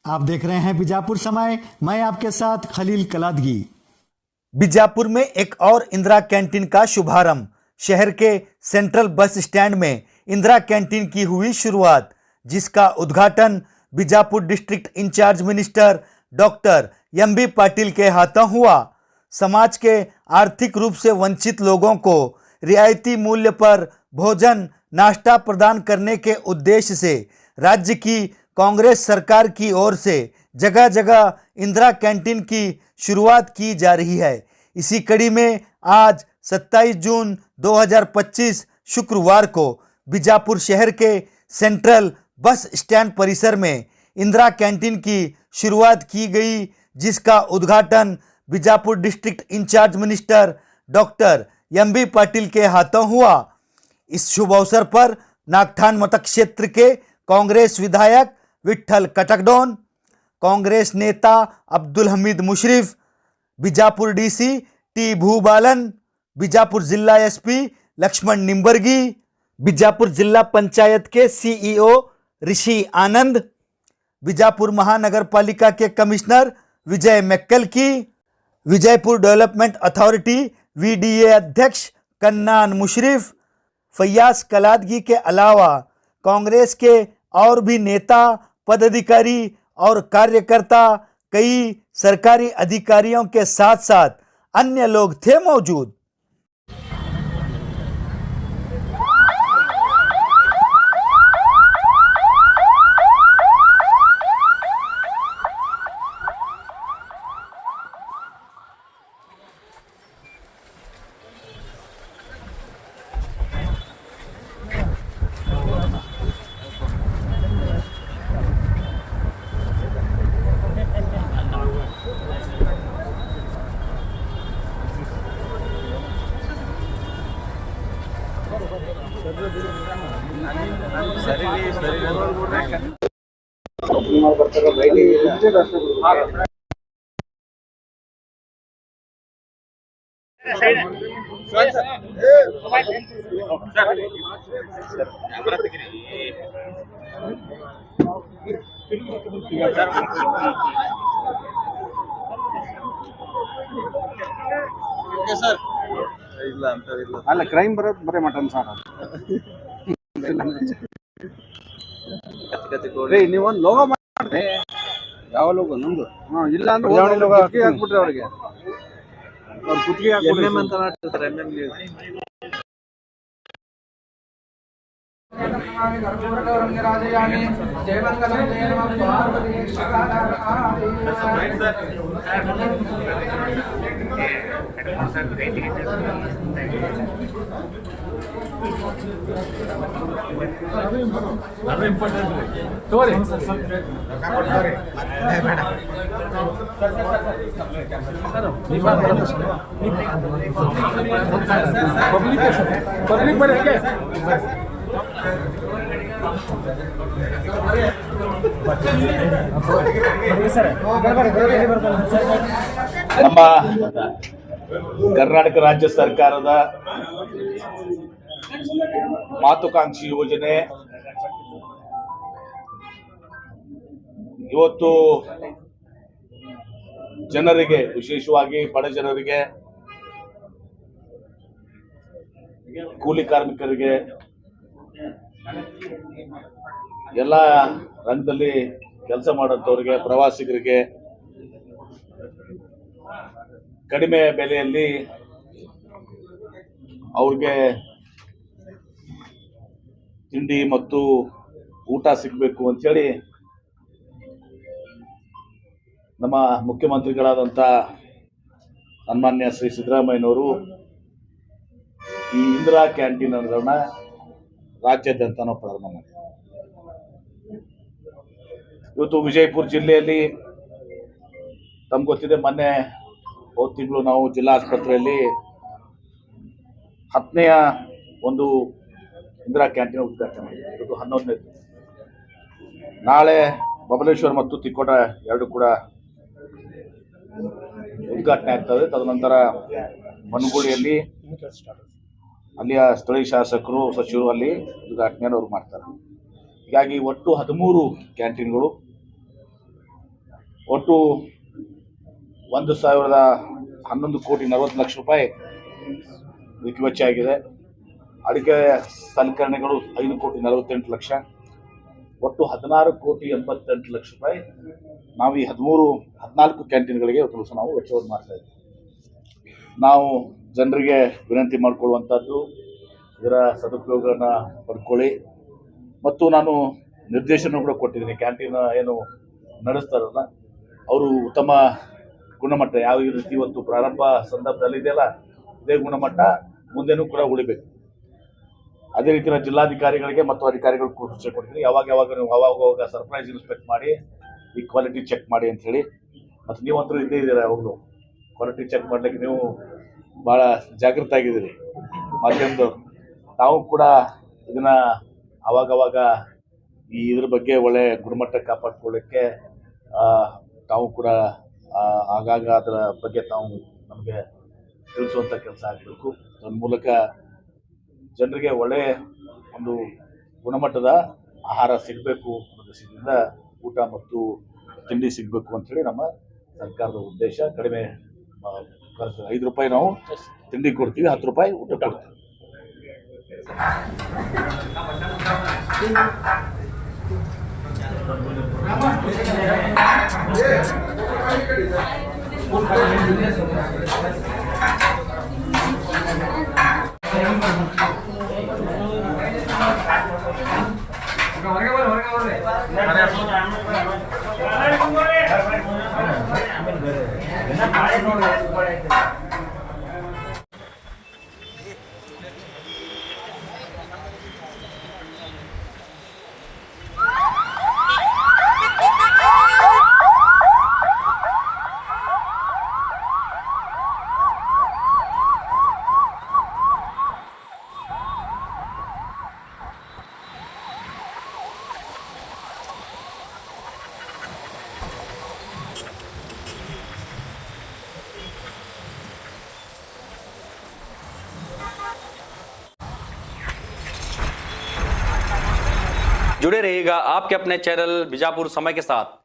आप देख रहे हैं बीजापुर समय। मैं आपके साथ खलील कलादगी। बीजापुर में एक और इंदिरा कैंटीन का शुभारंभ। शहर के सेंट्रल बस स्टैंड में इंदिरा कैंटीन की हुई शुरुआत, जिसका उद्घाटन Bijapur district in charge minister doctor MB. Patil के हाथों हुआ। समाज के आर्थिक रूप से वंचित लोगों को रियायती मूल्य पर भोजन नाश्ता प्रदान करने के उद्देश्य से राज्य की कांग्रेस सरकार की ओर से जगह जगह इंदिरा कैंटीन की शुरुआत की जा रही है। इसी कड़ी में आज 27 जून 2025 शुक्रवार को बीजापुर शहर के सेंट्रल बस स्टैंड परिसर में इंदिरा कैंटीन की शुरुआत की गई, जिसका उद्घाटन Bijapur district in charge minister doctor MB. Patil के हाथों हुआ। इस शुभ अवसर पर नागठान मतक क्षेत्र के कांग्रेस विधायक विठल कटकडोन, कांग्रेस नेता अब्दुल हमीद मुशरिफ, बीजापुर डीसी टी भूबालन, बीजापुर जिला एसपी लक्ष्मण निंबर्गी, बीजापुर जिला पंचायत के सीईओ ऋषि आनंद, बीजापुर महानगर पालिका के कमिश्नर विजय मैक्कल की, विजयपुर डेवलपमेंट अथॉरिटी वीडीए अध्यक्ष कन्नान मुशरिफ, फैयाज कलादगी के अलावा कांग्रेस के और भी नेता, पदाधिकारी और कार्यकर्ता, कई सरकारी अधिकारियों के साथ साथ अन्य लोग थे मौजूद। ಅಲ್ಲ ಕ್ರೈಮ್ ಬರೋದು ಬರೀ ಮಟನ್ ಸಾರು ರೀ ನೀವೊಂದು ಲೋಗೋ ಮಾಡ್ರಿ. ಯಾವ ಲೋಗೋ? ನಮ್ದು. ಇಲ್ಲ ಅಂದ್ರೆ ಕುತ್ತಿಗೆ ಹಾಕ್ಬಿಟ್ರಿ ಅವ್ರಿಗೆ. ಅವ್ರ ಕುತ್ತಿಗೆ ಹಾಕ್ಬಿಟ್ರಿ ಅಂತ ಮಾಡ್ತಾರೆ. ಪಬ್ಲಿಕ್ ಬರೀ ನಮ್ಮ ಕರ್ನಾಟಕ ರಾಜ್ಯ ಸರ್ಕಾರದ ಮಹತ್ವಾಕಾಂಕ್ಷಿ ಯೋಜನೆ ಇವತ್ತು ಜನರಿಗೆ, ವಿಶೇಷವಾಗಿ ಬಡ ಜನರಿಗೆ, ಕೂಲಿ ಕಾರ್ಮಿಕರಿಗೆ, ಎಲ್ಲ ರಂಗದಲ್ಲಿ ಕೆಲಸ ಮಾಡುವಂಥವ್ರಿಗೆ, ಪ್ರವಾಸಿಗರಿಗೆ ಕಡಿಮೆ ಬೆಲೆಯಲ್ಲಿ ಅವ್ರಿಗೆ ತಿಂಡಿ ಮತ್ತು ಊಟ ಸಿಗಬೇಕು ಅಂಥೇಳಿ ನಮ್ಮ ಮುಖ್ಯಮಂತ್ರಿಗಳಾದಂಥ ಸನ್ಮಾನ್ಯ ಶ್ರೀ ಸಿದ್ದರಾಮಯ್ಯನವರು ಈ ಇಂದಿರಾ ಕ್ಯಾಂಟೀನ್ ಅನ್ನೋದನ್ನ ರಾಜ್ಯಾದ್ಯಂತ ನಾವು ಪ್ರಾರಂಭ ಮಾಡಿದ್ದೀವಿ. ಇವತ್ತು ವಿಜಯಪುರ ಜಿಲ್ಲೆಯಲ್ಲಿ ತಮ್ಗೆ ಗೊತ್ತಿದೆ, ಮೊನ್ನೆ ಹೋದ ತಿಂಗಳು ನಾವು ಜಿಲ್ಲಾ ಆಸ್ಪತ್ರೆಯಲ್ಲಿ 10ನೇ ಒಂದು ಇಂದಿರಾ ಕ್ಯಾಂಟೀನ್ ಉದ್ಘಾಟನೆ ಮಾಡಿದ್ದೀವಿ. ಇವತ್ತು 11ನೇ. ನಾಳೆ ಬಬಲೇಶ್ವರ ಮತ್ತು ತಿಕೋಟ ಎರಡು ಕೂಡ ಉದ್ಘಾಟನೆ ಆಗ್ತದೆ. ತದನಂತರ ಮನಗೂಳಿಯಲ್ಲಿ ಅಲ್ಲಿಯ ಸ್ಥಳೀಯ ಶಾಸಕರು, ಸಚಿವರು ಅಲ್ಲಿ ಉದ್ಘಾಟನೆಯನ್ನು ಅವರು ಮಾಡ್ತಾರೆ. ಹೀಗಾಗಿ ಒಟ್ಟು 13 ಕ್ಯಾಂಟೀನ್ಗಳು ಒಟ್ಟು 1,011 ಕೋಟಿ 40 ಲಕ್ಷ ರೂಪಾಯಿ ಇದಕ್ಕೆ ವೆಚ್ಚ ಆಗಿದೆ. ಅಡುಗೆ ಸಲಕರಣೆಗಳು 5 ಕೋಟಿ 48 ಲಕ್ಷ, ಒಟ್ಟು 16 ಕೋಟಿ 88 ಲಕ್ಷ ರೂಪಾಯಿ ನಾವು ಈ 14 ಕ್ಯಾಂಟೀನ್ಗಳಿಗೆ ಇವತ್ತು ದಿವಸ ನಾವು ವೆಚ್ಚವನ್ನು ಮಾಡ್ತಾ ಇದ್ದೀವಿ. ನಾವು ಜನರಿಗೆ ವಿನಂತಿ ಮಾಡಿಕೊಳ್ಳುವಂಥದ್ದು, ಇದರ ಸದುಪಯೋಗವನ್ನು ಪಡ್ಕೊಳ್ಳಿ. ಮತ್ತು ನಾನು ನಿರ್ದೇಶನ ಕೂಡ ಕೊಟ್ಟಿದ್ದೀನಿ. ಕ್ಯಾಂಟೀನ್ ಏನು ನಡೆಸ್ತಾರಲ್ಲ ಅವರು ಉತ್ತಮ ಗುಣಮಟ್ಟ ಯಾವ ರೀತಿ ಇವತ್ತು ಪ್ರಾರಂಭ ಸಂದರ್ಭದಲ್ಲಿ ಇದೆಯಲ್ಲ ಇದೇ ಗುಣಮಟ್ಟ ಮುಂದೆನೂ ಕೂಡ ಉಳಿಬೇಕು. ಅದೇ ರೀತಿ ನಾನು ಜಿಲ್ಲಾಧಿಕಾರಿಗಳಿಗೆ ಮತ್ತು ಅಧಿಕಾರಿಗಳಿಗೆ ಸೂಚನೆ ಕೊಡ್ತೀನಿ. ಯಾವಾಗ ನೀವು ಅವಾಗ ಸರ್ಪ್ರೈಸ್ ಇನ್ಸ್ಪೆಕ್ಟ್ ಮಾಡಿ ಈ ಕ್ವಾಲಿಟಿ ಚೆಕ್ ಮಾಡಿ ಅಂತ ಹೇಳಿ. ಮತ್ತು ನೀವಂತೂ ಇದ್ದೇ ಇದ್ದೀರಾ, ಯಾವಾಗಲೂ ಕ್ವಾಲಿಟಿ ಚೆಕ್ ಮಾಡಲಿಕ್ಕೆ ನೀವು ಭಾಳ ಜಾಗೃತ ಆಗಿದ್ದೀರಿ. ಮತ್ತೊಂದು ನಾವು ಕೂಡ ಇದನ್ನು ಅವಾಗವಾಗ ಇದ್ರ ಬಗ್ಗೆ ಒಳ್ಳೆ ಗುಣಮಟ್ಟ ಕಾಪಾಡ್ಕೊಳ್ಳಿಕ್ಕೆ ತಾವು ಕೂಡ ಆಗಾಗ ಅದರ ಬಗ್ಗೆ ತಾವು ನಮಗೆ ತಿಳಿಸುವಂಥ ಕೆಲಸ ಆಗಬೇಕು. ಅದರ ಮೂಲಕ ಜನರಿಗೆ ಒಳ್ಳೆಯ ಒಂದು ಗುಣಮಟ್ಟದ ಆಹಾರ ಸಿಗಬೇಕು ಅನ್ನೋ ದೃಷ್ಟಿಯಿಂದ ಊಟ ಮತ್ತು ತಿಂಡಿ ಸಿಗಬೇಕು ಅಂಥೇಳಿ ನಮ್ಮ ಸರ್ಕಾರದ ಉದ್ದೇಶ. ಕಡಿಮೆ ಖರ್ಚು 5 ರೂಪಾಯಿ ನಾವು ತಿಂಡಿ ಕೊಡ್ತೀವಿ, 10 ರೂಪಾಯಿ ಊಟ ಕೊಡ್ತೀವಿ. जुड़े रहिएगा आपके अपने चैनल बीजापुर समय के साथ।